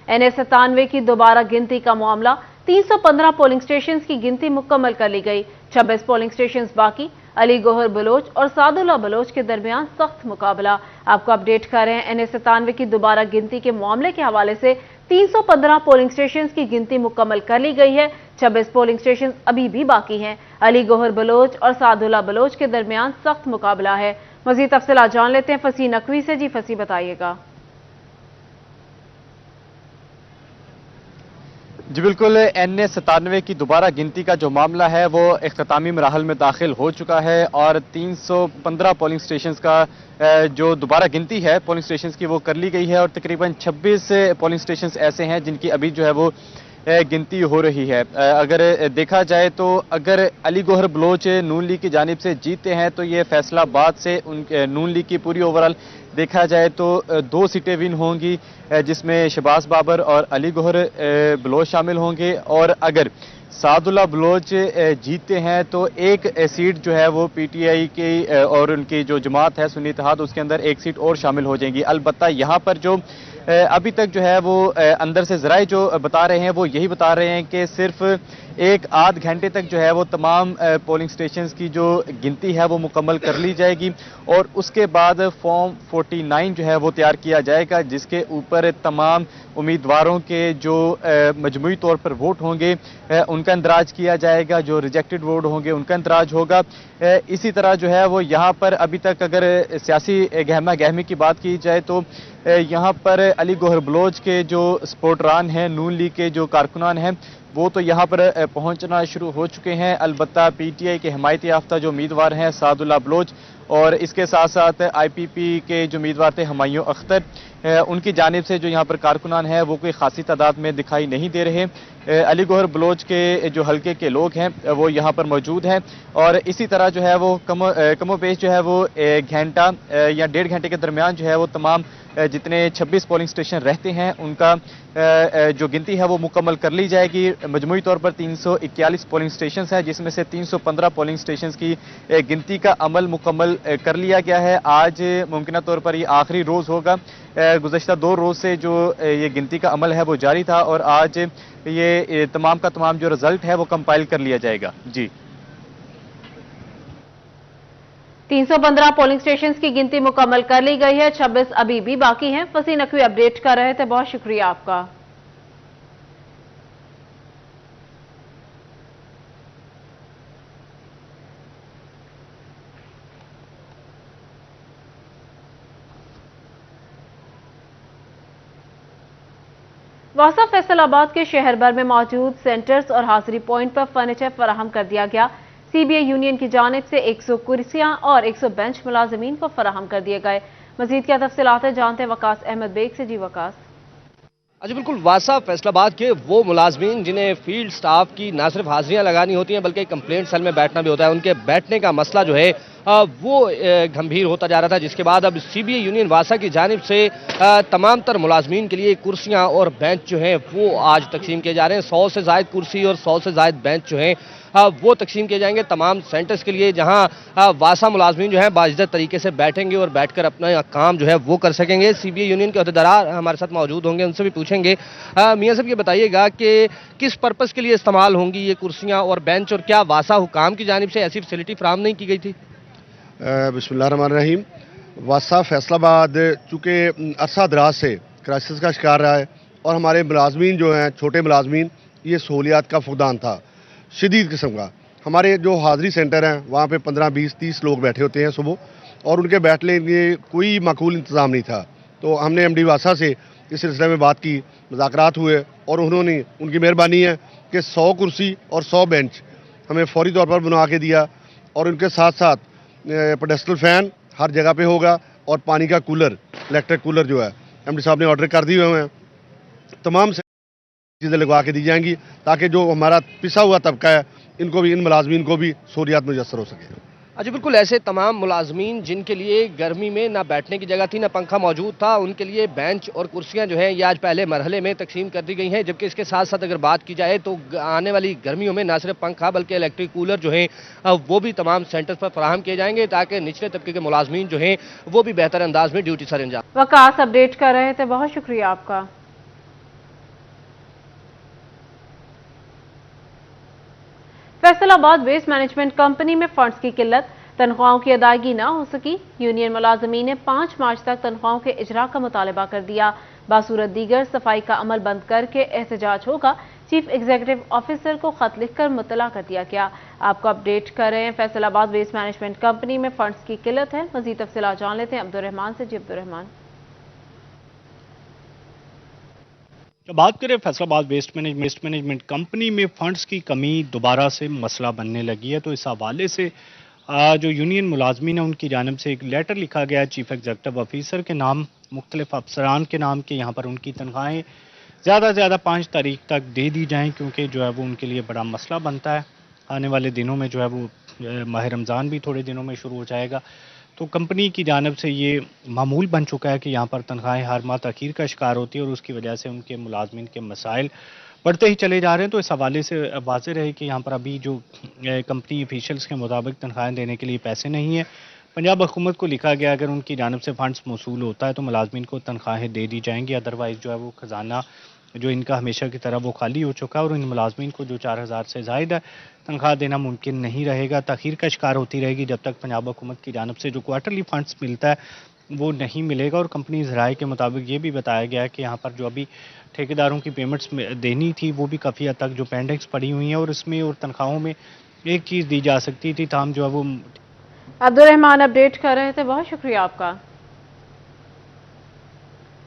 NA97 की दोबारा गिनती का मामला 315 पोलिंग स्टेशन की गिनती मुकम्मल कर ली गई। 26 पोलिंग स्टेशन बाकी। अली गोहर बलोच और सादुल्ला बलोच के दरमियान सख्त मुकाबला। आपको अपडेट कर रहे हैं NA97 की दोबारा गिनती के मामले के हवाले से 315 पोलिंग स्टेशन की गिनती मुकम्मल कर ली गई है। 26 पोलिंग स्टेशन अभी भी बाकी हैं। अली गोहर बलोच और सादुल्ला बलोच के दरमियान सख्त मुकाबला है। मजीद तफसीलात जान लेते हैं फसी नकवी से। जी फसी, बताइएगा। जी बिल्कुल, NA97 की दोबारा गिनती का जो मामला है वो इख्तितामी मराहल में दाखिल हो चुका है और 315 पोलिंग स्टेशन का जो दोबारा गिनती है पोलिंग स्टेशन की वो कर ली गई है और तकरीबन 26 पोलिंग स्टेशन ऐसे हैं जिनकी अभी जो है वो गिनती हो रही है। अगर देखा जाए तो अगर अली गोहर बलोच नून लीग की जानिब से जीतते हैं तो ये फैसलाबाद से नून लीग की पूरी ओवरऑल देखा जाए तो 2 सीटें विन होंगी, जिसमें शहबाज बाबर और अली गोहर बलोच शामिल होंगे। और अगर सादुल्ला बलोच जीतते हैं तो एक सीट जो है वो PTI की और उनकी जो जमात है सुन्नी इत्तेहाद उसके अंदर एक सीट और शामिल हो जाएंगी। अलबत्ता यहाँ पर जो अभी तक जो है वो अंदर से जराए जो बता रहे हैं वो यही बता रहे हैं कि सिर्फ एक आध घंटे तक जो है वो तमाम पोलिंग स्टेशंस की जो गिनती है वो मुकम्मल कर ली जाएगी और उसके बाद फॉर्म 49 जो है वो तैयार किया जाएगा, जिसके ऊपर तमाम उम्मीदवारों के जो मजमूई तौर पर वोट होंगे उनका इंदराज किया जाएगा, जो रिजेक्टेड वोट होंगे उनका इंदराज होगा। इसी तरह जो है वो यहाँ पर अभी तक अगर सियासी गहमा गहमी की बात की जाए तो यहाँ पर अली गोहर बलोच के जो सपोर्टरान हैं, नून लीग के जो कारकुनान हैं वो तो यहाँ पर पहुँचना शुरू हो चुके हैं। अलबत्ता PTI के हिमायती याफ्ता जो उम्मीदवार हैं सादुल्ला बलोच और इसके साथ साथ IPP के जो उम्मीदवार थे हुमायूं अख्तर, उनकी जानिब से जो यहाँ पर कारकुनान है वो कोई खासी तादाद में दिखाई नहीं दे रहे। अली गोहर बलोच के जो हल्के के लोग हैं वो यहाँ पर मौजूद हैं और इसी तरह जो है वो कमो बेश जो है वो घंटा या 1.5 घंटे के दरमियान जो है वो तमाम जितने 26 पोलिंग स्टेशन रहते हैं उनका जो गिनती है वो मुकम्मल कर ली जाएगी। मजमूई तौर पर 341 पोलिंग स्टेशन है, जिसमें से 315 पोलिंग स्टेशन की गिनती का अमल मुकम्मल कर लिया गया है। आज मुमकिन तौर पर ये आखिरी रोज़ होगा। गुज़श्ता 2 रोज़ से जो ये गिनती का अमल है वो जारी था और आज ये तमाम का तमाम जो रिजल्ट है वो कंपाइल कर लिया जाएगा। जी 315 पोलिंग स्टेशन की गिनती मुकम्मल कर ली गई है, 26 अभी भी बाकी हैं। फसी नकवी अपडेट कर रहे थे, बहुत शुक्रिया आपका। वासा फैसलाबाद के शहर भर में मौजूद सेंटर्स और हाजिरी पॉइंट पर फर्नीचर फराहम कर दिया गया। CBA यूनियन की जानिब से 100 कुर्सियां और 100 बेंच मुलाजमीन को फराहम कर दिए गए। मजीद क्या तफसीलात है जानते हैं वकास अहमद बेग से। जी वकास। जी बिल्कुल, वासा फैसलाबाद के वो मुलाजमीन जिन्हें फील्ड स्टाफ की ना सिर्फ हाजिरियां लगानी होती हैं बल्कि कंप्लेंट सेल में बैठना भी होता है, उनके बैठने का मसला जो है वो गंभीर होता जा रहा था, जिसके बाद अब CBA यूनियन वासा की जानिब से तमाम तर मुलाजमीन के लिए कुर्सियां और बेंच जो हैं वो आज तकसीम किए जा रहे हैं। 100 से ज़ायद कुर्सी और 100 से ज़ायद बेंच जो हैं वो तकसीम किए जाएंगे तमाम सेंटर्स के लिए, जहां वासा मुलाजमीन जो है बाइज्जत तरीके से बैठेंगे और बैठकर अपना काम जो है वो कर सकेंगे। CBA यूनियन के अहदेदार हमारे साथ मौजूद होंगे, उनसे भी पूछेंगे। मियां साहब ये बताइएगा कि किस पर्पज़ के लिए इस्तेमाल होंगी ये कुर्सियाँ और बेंच, और क्या वासा हुकाम की जानिब से ऐसी फैसिलिटी फराहम नहीं की गई थी? बिस्मिल्लाहिर्रहमानिर्रहीम। वासा फैसलाबाद चूँकि अरसा दराज से क्राइसिस का शिकार रहा है और हमारे मुलाजमीन जो हैं छोटे मुलाजमीन ये सहूलियात का फुकदान था शदीद किस्म का। हमारे जो हाज़री सेंटर हैं वहाँ पे 15, 20, 30 लोग बैठे होते हैं सुबह और उनके बैठने के लिए कोई माकूल इंतज़ाम नहीं था। तो हमने MD वासा से इस सिलसिले में बात की, मुज़ाकरात हुए और उन्होंने उनकी मेहरबानी है कि 100 कुर्सी और 100 बेंच हमें फौरी तौर पर बनवा के दिया और उनके साथ साथ पेडेस्टल फ़ैन हर जगह पे होगा और पानी का कूलर, इलेक्ट्रिक कूलर जो है MD साहब ने ऑर्डर कर दिए हुए हैं, तमाम चीज़ें लगवा के दी जाएंगी ताकि जो हमारा पिसा हुआ तबका है इनको भी, इन मुलाजमीन को भी सहूलियात मुयस्सर हो सके। अच्छा बिल्कुल, ऐसे तमाम मुलाजमीन जिनके लिए गर्मी में ना बैठने की जगह थी ना पंखा मौजूद था, उनके लिए बेंच और कुर्सियां जो हैं ये आज पहले मरहले में तकसीम कर दी गई हैं। जबकि इसके साथ साथ अगर बात की जाए तो आने वाली गर्मियों में ना सिर्फ पंखा बल्कि इलेक्ट्रिक कूलर जो हैं वो भी तमाम सेंटर्स पर फराहम किए जाएंगे ताकि निचले तबके के मुलाजमीन जो हैं वो भी बेहतर अंदाज में ड्यूटी सर अंजाम। वकास अपडेट कर रहे थे, बहुत शुक्रिया आपका। फैसल आबाद वेस्ट मैनेजमेंट कंपनी में फंड्स की किल्लत, तनख्वाहों की अदायगी न हो सकी। यूनियन मुलाजमीन ने 5 मार्च तक तनख्वाहों के इजरा का मुतालबा कर दिया। बासूरत दीगर सफाई का अमल बंद करके एहतजाज होगा। चीफ एग्जीक्यूटिव ऑफिसर को खत लिखकर मुतला कर दिया गया। आपको अपडेट कर रहे हैं, फैसल आबाद वेस्ट मैनेजमेंट कंपनी में फंड्स की किल्लत है। मजीद तफसीलात जान लेते हैं अब्दुर्रहमान से। जी अब्दुर्रहमान। जब बात करें फैसलाबाद वेस्ट मैनेजमेंट कंपनी में फंड्स की कमी दोबारा से मसला बनने लगी है, तो इस हवाले से जो यूनियन मुलाजमीन है उनकी जानिब से एक लेटर लिखा गया है चीफ एग्जीक्यूटिव ऑफिसर के नाम, मुख्तलिफ अफसरान के नाम के, यहाँ पर उनकी तनख्वाहें ज़्यादा से ज़्यादा 5 तारीख तक दे दी जाएं, क्योंकि जो है वो उनके लिए बड़ा मसला बनता है। आने वाले दिनों में जो है वो माह रमज़ान भी थोड़े दिनों में शुरू हो जाएगा, तो कंपनी की जानिब से ये मामूल बन चुका है कि यहाँ पर तनख्वाहें हर माह तखीर का शिकार होती है और उसकी वजह से उनके मुलाजमीन के मसाइल बढ़ते ही चले जा रहे हैं। तो इस हवाले से वाज़ेह रहे कि यहाँ पर अभी जो कंपनी ऑफिशियल्स के मुताबिक तनख्वाहें देने के लिए पैसे नहीं है। पंजाब हुकूमत को लिखा गया अगर उनकी जानिब से फंड्स मौसूल होता है तो मुलाजमीन को तनख्वाहें दे दी जाएंगी, अदरवाइज़ जो है वो खजाना जो इनका हमेशा की तरह वो खाली हो चुका है और इन मुलाजमीन को जो 4000 से ज़ायद है तनख्वाह देना मुमकिन नहीं रहेगा। तखीर का शिकार होती रहेगी जब तक पंजाब हुकूमत की जानिब से जो क्वार्टरली फंड्स मिलता है वो नहीं मिलेगा। और कंपनी ज़राए के मुताबिक ये भी बताया गया है कि यहाँ पर जो अभी ठेकेदारों की पेमेंट्स देनी थी वो भी काफ़ी हद तक जो पेंडिंग्स पड़ी हुई हैं और इसमें और तनख्वाहों में एक चीज़ दी जा सकती थी, ताहम जो है वो। अब्दुर्रहमान अपडेट कर रहे थे, बहुत शुक्रिया आपका।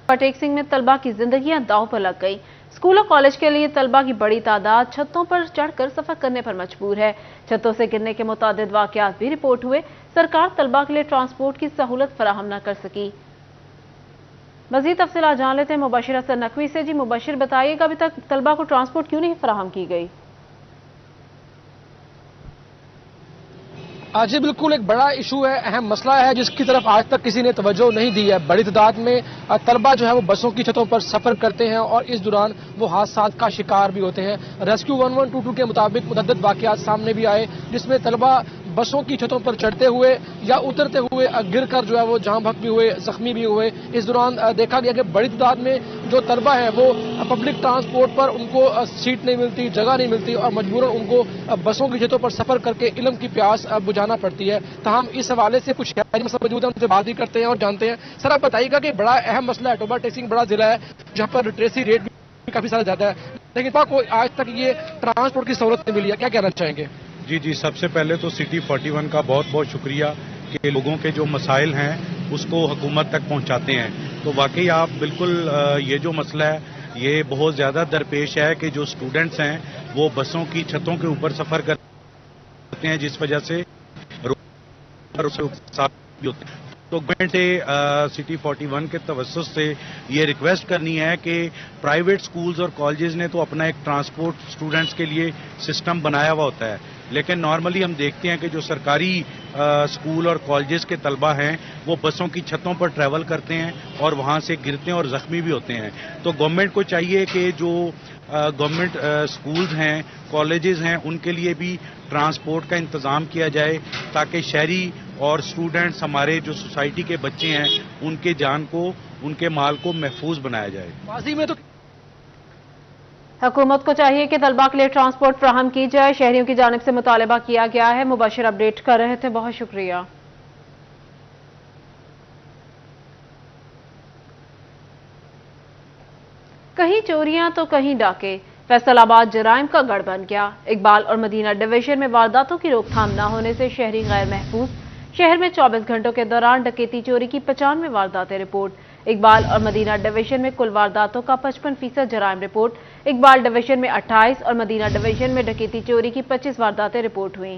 टेक्सिंग में तलबा की जिंदगियां दांव पर लग गई। स्कूल और कॉलेज के लिए तलबा की बड़ी तादाद छतों पर चढ़कर सफर करने पर मजबूर है। छतों से गिरने के मुतादिद वाकयात भी रिपोर्ट हुए। सरकार तलबा के लिए ट्रांसपोर्ट की सहूलत फराहम न कर सकी। मजीद तफसीलात जान लेते हैं मुबशिर हसन नकवी से। जी मुबशिर, बताइएगा अभी तक तलबा को ट्रांसपोर्ट क्यों नहीं फराहम की गई? जी बिल्कुल, एक बड़ा इशू है, अहम मसला है जिसकी तरफ आज तक किसी ने तवज्जो नहीं दी है। बड़ी तादाद में तलबा जो है वो बसों की छतों पर सफर करते हैं और इस दौरान वो हादसा का शिकार भी होते हैं। रेस्क्यू 1122 के मुताबिक मुतअद्दिद वाकयात सामने भी आए जिसमें तलबा बसों की छतों पर चढ़ते हुए या उतरते हुए गिरकर जो है वो जाम बहक भी हुए, जख्मी भी हुए। इस दौरान देखा गया कि बड़ी तादाद में जो तलबा है वो पब्लिक ट्रांसपोर्ट पर उनको सीट नहीं मिलती, जगह नहीं मिलती और मजबूरन उनको बसों की छतों पर सफर करके इल्म की प्यास बुझाना पड़ती है। ताहम इस हवाले से कुछ मसला मौजूद है, उनसे बात ही करते हैं और जानते हैं। सर, आप बताइएगा कि बड़ा अहम मसला है, टोबा टेक्सिंग बड़ा जिला है जहाँ पर लिटरेसी रेट भी काफी सारा ज्यादा है, लेकिन को आज तक ये ट्रांसपोर्ट की सहूलत नहीं मिली है, क्या कहना चाहेंगे? जी, सबसे पहले तो सिटी 41 का बहुत बहुत शुक्रिया कि लोगों के जो मसाइल हैं उसको हुकूमत तक पहुंचाते हैं। तो वाकई आप बिल्कुल ये जो मसला है ये बहुत ज़्यादा दरपेश है कि जो स्टूडेंट्स हैं वो बसों की छतों के ऊपर सफ़र करते हैं जिस वजह से तो गवर्नमेंट से सिटी 41 के तवस्सुस से ये रिक्वेस्ट करनी है कि प्राइवेट स्कूल्स और कॉलेजेस ने तो अपना एक ट्रांसपोर्ट स्टूडेंट्स के लिए सिस्टम बनाया हुआ होता है, लेकिन नॉर्मली हम देखते हैं कि जो सरकारी स्कूल और कॉलेजेस के तलबा हैं वो बसों की छतों पर ट्रैवल करते हैं और वहाँ से गिरते हैं और ज़ख्मी भी होते हैं। तो गवर्नमेंट को चाहिए कि जो गवर्नमेंट स्कूल्स हैं, कॉलेजेस हैं, उनके लिए भी ट्रांसपोर्ट का इंतज़ाम किया जाए ताकि शहरी और स्टूडेंट्स, हमारे जो सोसाइटी के बच्चे हैं, उनके जान को, उनके माल को महफूज बनाया जाए। माजी में तो हुकूमत को चाहिए कि तलबा के लिए ट्रांसपोर्ट फराहम की जाए। शहरियों की जानिब से मुतालबा किया गया है। मुबशिर अपडेट कर रहे थे, बहुत शुक्रिया। कहीं चोरियां तो कहीं डाके, फैसलाबाद जराइम का गढ़ बन गया। इकबाल और मदीना डिवीजन में वारदातों की रोकथाम न होने से शहरी गैर महफूज। शहर में 24 घंटों के दौरान डकैती चोरी की 95 वारदातें रिपोर्ट। इकबाल और मदीना डिवीजन में कुल वारदातों का 55% जराइम रिपोर्ट। इकबाल डिवीजन में 28 और मदीना डिवीजन में डकैती चोरी की 25 वारदातें रिपोर्ट हुई।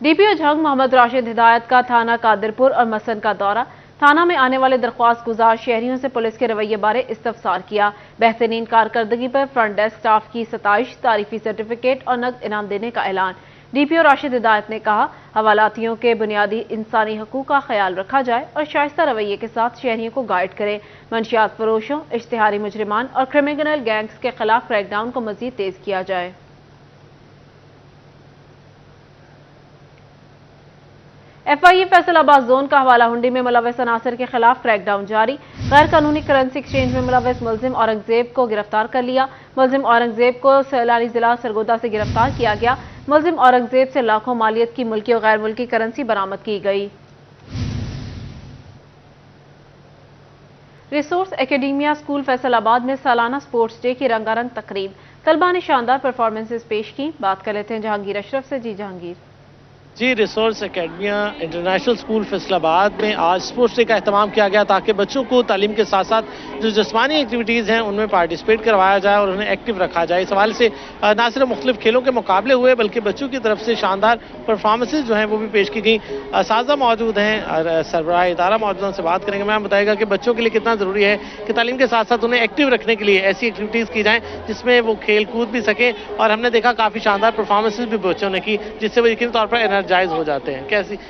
डीपीओ झंग मोहम्मद राशिद हिदायत का थाना कादिरपुर और मसन का दौरा। थाना में आने वाले दरख्वास्त गुजार शहरियों से पुलिस के रवैये बारे इस्तफसार किया। बेहतरीन कारकर्दगी पर फ्रंट डेस्क स्टाफ की सताइश, तारीफी सर्टिफिकेट और नकद इनाम देने का ऐलान। डीपीओ राशिद हिदायत ने कहा, हवालातियों के बुनियादी इंसानी हकूक का ख्याल रखा जाए और शाइस्ता रवैये के साथ शहरियों को गाइड करें। मंशियात फरोशों, इश्तिहारी मुजरिमान और क्रिमिनल गैंग्स के खिलाफ क्रैकडाउन को मजीद तेज किया जाए। एफआईए फैसलाबाद जोन का हवाला हुंडी में मुलव्वस अनासर के खिलाफ क्रैकडाउन जारी। गैर कानूनी करेंसी एक्सचेंज में मुलव्वस मुलजिम औरंगजेब को गिरफ्तार कर लिया। मुलजिम औरंगजेब को सैलानी जिला सरगोदा से गिरफ्तार किया गया। मुलजिम औरंगजेब से लाखों मालियत की मुल्की और गैर मुल्की करेंसी बरामद की गई। रिसोर्स एकेडमिया स्कूल फैसलाबाद में सालाना स्पोर्ट्स डे की रंगारंग तकरीब, तलबा ने शानदार परफॉर्मेंसेस पेश की। बात कर लेते हैं जहांगीर अशरफ से। जी जहांगीर। जी, resource academia international school Faisalabad में आज स्पोर्ट्स डे का अहतमाम किया गया ताकि बच्चों को तालीम के साथ साथ जो जिस्मानी एक्टिविटीज़ हैं उनमें पार्टिसिपेट करवाया जाए और उन्हें एक्टिव रखा जाए। इस हवाले से ना सिर्फ मुख्तलिफ खेलों के मुकाबले हुए बल्कि बच्चों की तरफ से शानदार परफॉर्मेंसेज जो हैं वो भी पेश की गई। साजा मौजूद हैं और सरबराह इदारा मौजूद हैं, उनसे बात करेंगे। मैम बताएगा कि बच्चों के लिए कितना ज़रूरी है कि तालीम के साथ साथ उन्हें एक्टिव रखने के लिए ऐसी एक्टिविटीज़ की जाएँ जिसमें वो खेल कूद भी सकें, और हमने देखा काफ़ी शानदार परफॉर्मेंसेज भी बच्चों ने की जिससे वो यकीनी तौर पर एनर्जाइज हो जाते हैं।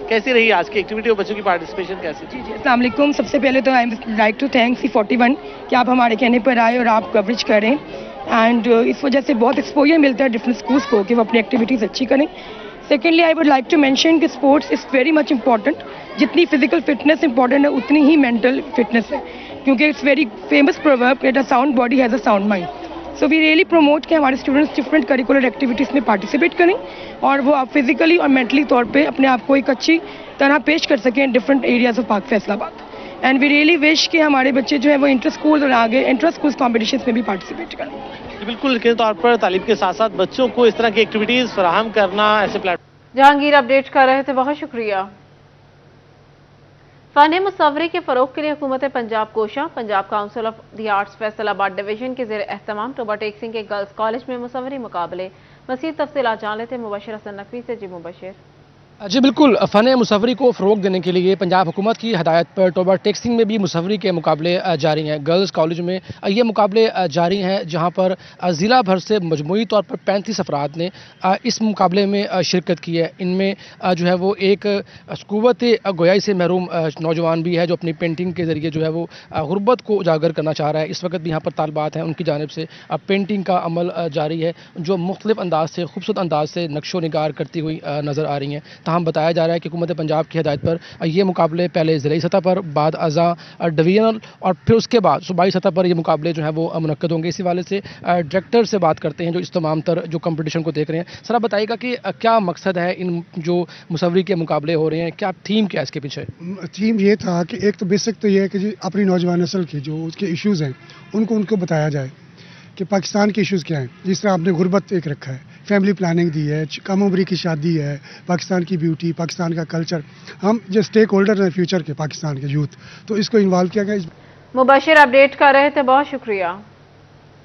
कैसी रही आज की एक्टिविटी और बच्चों की पार्टिसिपेशन कैसी? जी अस्सलाम वालेकुम। सबसे पहले तो I like to thank C41 कि आप हमारे कहने पर आए और आप कवरेज करें, एंड इस वजह से बहुत एक्सपोजर मिलता है डिफरेंट स्कूल्स को कि वो अपनी एक्टिविटीज़ अच्छी करें। Secondly I would like to mention कि sports is very much important. जितनी फिजिकल फिटनेस इंपॉर्टेंट है उतनी ही मेंटल फिटनेस है, क्योंकि it's very famous proverb that a sound body has a sound mind. So we really promote कि हमारे students different curricular activities में पार्टिसिपेट करें और वो आप फिजिकली और मेंटली तौर पे अपने आप को एक अच्छी तरह पेश कर सकें different areas of Pak Faisalabad. And we really wish कि हमारे बच्चे जो है वो इंटर स्कूल और आगे इंटर स्कूल कॉम्पिटिशन्स में भी पार्टिसिपेट करें। बिल्कुल, यकीनी तौर पर तालीम के साथ साथ बच्चों को इस तरह की एक्टिविटीज़ फराहम करना ऐसे प्लेटफॉर्म। जहांगीर अपडेट कर रहे थे, बहुत शुक्रिया। फ़न मुसव्वरी के फ़रोग़ के लिए हुकूमत पंजाब कोशा। Punjab council of the arts Faisalabad division के ज़ेर एहतमाम टोबा टेक सिंह के गर्ल्स कॉलेज में मुसव्वरी मुकाबले। मज़ीद तफ़सीलात जान लेते मुबशिर हसन नकवी से। जी मुबशिर। जी बिल्कुल, फ़न मुसव्वरी को फ़रोग़ देने के लिए पंजाब हुकूमत की हदायत पर टोबा टेक्सिंग में भी मुसव्वरी के मुकाबले जारी हैं। गर्ल्स कॉलेज में ये मुकाबले जारी हैं जहां पर ज़िला भर से मजमूई तौर पर 35 अफराद ने इस मुकाबले में शिरकत की है। इनमें जो है वो एक क़ुव्वत गोयाई से महरूम नौजवान भी है जो अपनी पेंटिंग के ज़रिए जो है वो गुर्बत को उजागर करना चाह रहा है। इस वक्त भी यहाँ पर तालबात हैं, उनकी जानिब से पेंटिंग का अमल जारी है जो मुख्तलिफ अंदाज से खूबसूरत अंदाज से नक्शो निगार करती हुई नज़र आ रही हैं। तमाम बताया जा रहा है कि हुकूमत पंजाब की हदायत पर ये मुकाबले पहले ज़िलाई सतह पर, बाद अज़ा डिवीजनल और फिर उसके बाद सूबाई सतह पर ये मुकाबले जो हैं वो मुनक्कद होंगे। इसी वाले से डायरेक्टर से बात करते हैं जो इस तमाम तर जो कंपटीशन को देख रहे हैं। सर आप बताइएगा कि क्या मकसद है इन जो मुसव्वरी के मुकाबले हो रहे हैं, क्या थीम क्या है इसके पीछे? थीम ये था कि एक तो बेसिक तो ये है कि जी अपनी नौजवान नस्ल की जो उसके इश्यूज़ हैं उनको बताया जाए कि पाकिस्तान के इश्यूज़ क्या हैं। जिस तरह आपने गुर्बत एक रखा है, फैमिली प्लानिंग दी है, कम उम्री की शादी है, पाकिस्तान की ब्यूटी, पाकिस्तान का कल्चर, हम जो स्टेक होल्डर हैं फ्यूचर के पाकिस्तान के यूथ, तो इसको इन्वॉल्व किया गया। मुबशिर अपडेट कर रहे थे, बहुत शुक्रिया।